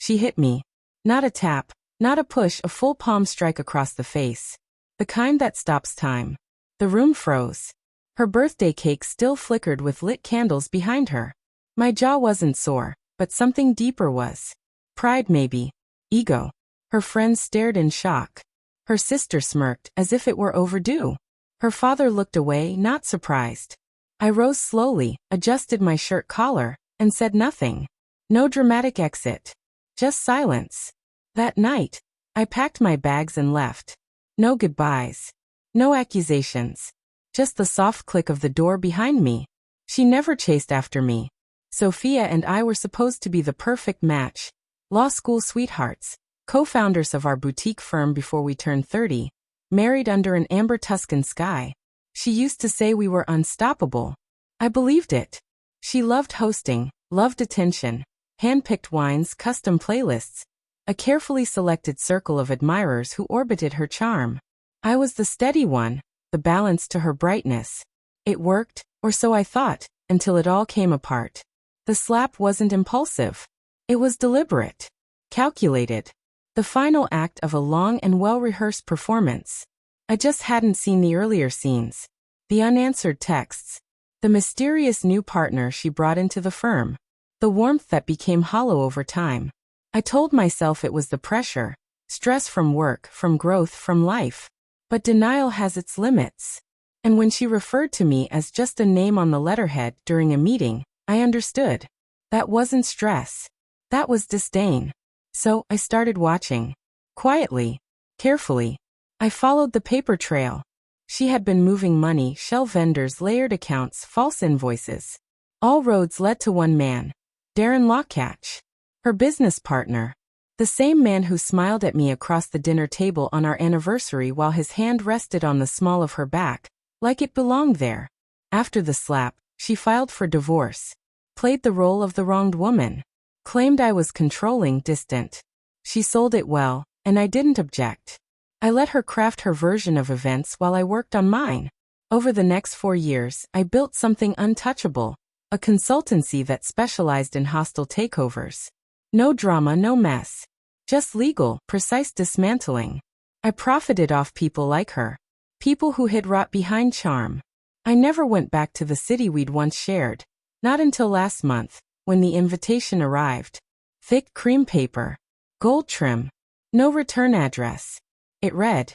She hit me. Not a tap, not a push, a full palm strike across the face. The kind that stops time. The room froze. Her birthday cake still flickered with lit candles behind her. My jaw wasn't sore, but something deeper was. Pride maybe. Ego. Her friends stared in shock. Her sister smirked as if it were overdue. Her father looked away, not surprised. I rose slowly, adjusted my shirt collar, and said nothing. No dramatic exit. Just silence. That night, I packed my bags and left. No goodbyes. No accusations. Just the soft click of the door behind me. She never chased after me. Sophia and I were supposed to be the perfect match. Law school sweethearts. Co-founders of our boutique firm before we turned 30. Married under an amber Tuscan sky. She used to say we were unstoppable. I believed it. She loved hosting, loved attention, hand-picked wines, custom playlists, a carefully selected circle of admirers who orbited her charm. I was the steady one, the balance to her brightness. It worked, or so I thought, until it all came apart. The slap wasn't impulsive. It was deliberate. Calculated. The final act of a long and well-rehearsed performance. I just hadn't seen the earlier scenes. The unanswered texts. The mysterious new partner she brought into the firm. The warmth that became hollow over time. I told myself it was the pressure, stress from work, from growth, from life. But denial has its limits. And when she referred to me as just a name on the letterhead during a meeting, I understood. That wasn't stress. That was disdain. So, I started watching. Quietly. Carefully. I followed the paper trail. She had been moving money, shell vendors, layered accounts, false invoices. All roads led to one man. Darren Lockcatch. Her business partner. The same man who smiled at me across the dinner table on our anniversary while his hand rested on the small of her back, like it belonged there. After the slap, she filed for divorce. Played the role of the wronged woman. Claimed I was controlling, distant. She sold it well, and I didn't object. I let her craft her version of events while I worked on mine. Over the next 4 years, I built something untouchable, a consultancy that specialized in hostile takeovers. No drama, no mess. Just legal, precise dismantling. I profited off people like her. People who hid rot behind charm. I never went back to the city we'd once shared. Not until last month, when the invitation arrived. Thick cream paper. Gold trim. No return address. It read,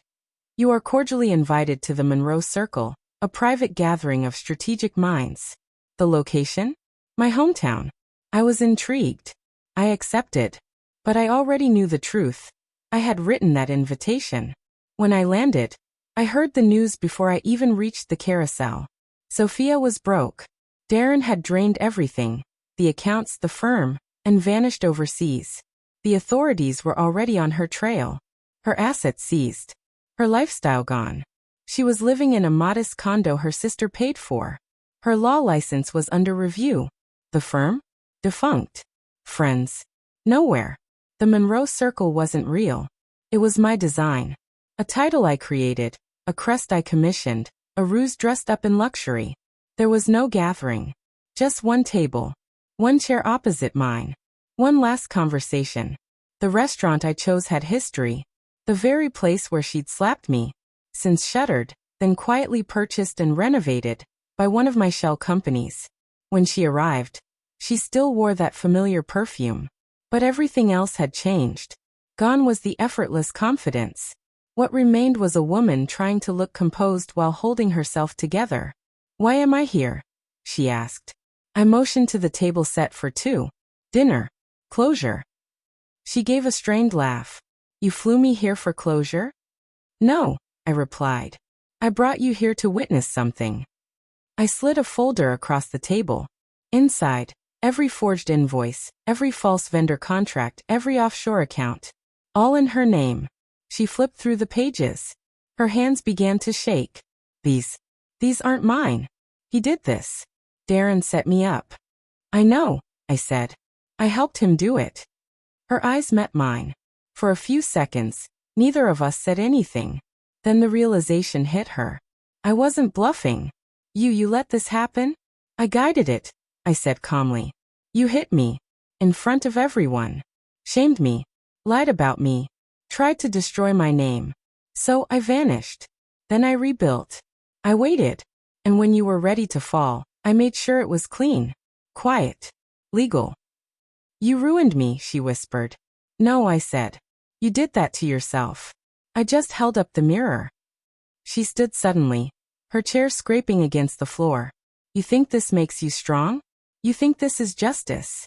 "You are cordially invited to the Monroe Circle, a private gathering of strategic minds." The location? My hometown. I was intrigued. I accepted. But I already knew the truth. I had written that invitation. When I landed, I heard the news before I even reached the carousel. Sophia was broke. Darren had drained everything, the accounts, the firm, and vanished overseas. The authorities were already on her trail. Her assets seized. Her lifestyle gone. She was living in a modest condo her sister paid for. Her law license was under review. The firm? Defunct. Friends? Nowhere. The Monroe Circle wasn't real. It was my design. A title I created, a crest I commissioned, a ruse dressed up in luxury. There was no gathering. Just one table. One chair opposite mine. One last conversation. The restaurant I chose had history. The very place where she'd slapped me. Since shuttered, then quietly purchased and renovated, by one of my shell companies. When she arrived, she still wore that familiar perfume. But everything else had changed. Gone was the effortless confidence. What remained was a woman trying to look composed while holding herself together. "Why am I here?" she asked. I motioned to the table set for two. "Dinner. Closure." She gave a strained laugh. "You flew me here for closure?" "No," I replied. "I brought you here to witness something." I slid a folder across the table. Inside, every forged invoice, every false vendor contract, every offshore account. All in her name. She flipped through the pages. Her hands began to shake. These aren't mine. He did this. Darren set me up." "I know," I said. "I helped him do it." Her eyes met mine. For a few seconds, neither of us said anything. Then the realization hit her. I wasn't bluffing. You let this happen?" "I guided it," I said calmly. "You hit me. In front of everyone." shamed me, lied about me, tried to destroy my name. So I vanished. Then I rebuilt. I waited. And when you were ready to fall, I made sure it was clean, quiet, legal. You ruined me, she whispered. No, I said. You did that to yourself. I just held up the mirror. She stood suddenly, her chair scraping against the floor. You think this makes you strong? You think this is justice?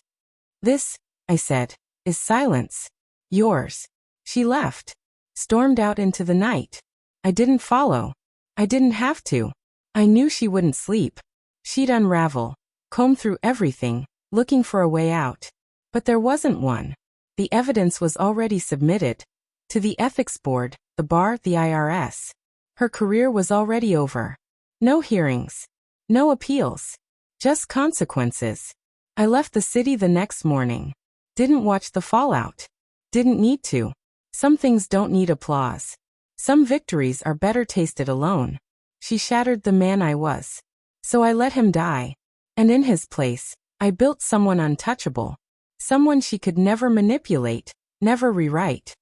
This, I said, is silence. Yours. She left, stormed out into the night. I didn't follow. I didn't have to. I knew she wouldn't sleep. She'd unravel, comb through everything, looking for a way out. But there wasn't one. The evidence was already submitted. To the ethics board, the bar, the IRS. Her career was already over. No hearings. No appeals. Just consequences. I left the city the next morning. Didn't watch the fallout. Didn't need to. Some things don't need applause. Some victories are better tasted alone. She shattered the man I was. So I let him die. And in his place, I built someone untouchable. Someone she could never manipulate, never rewrite.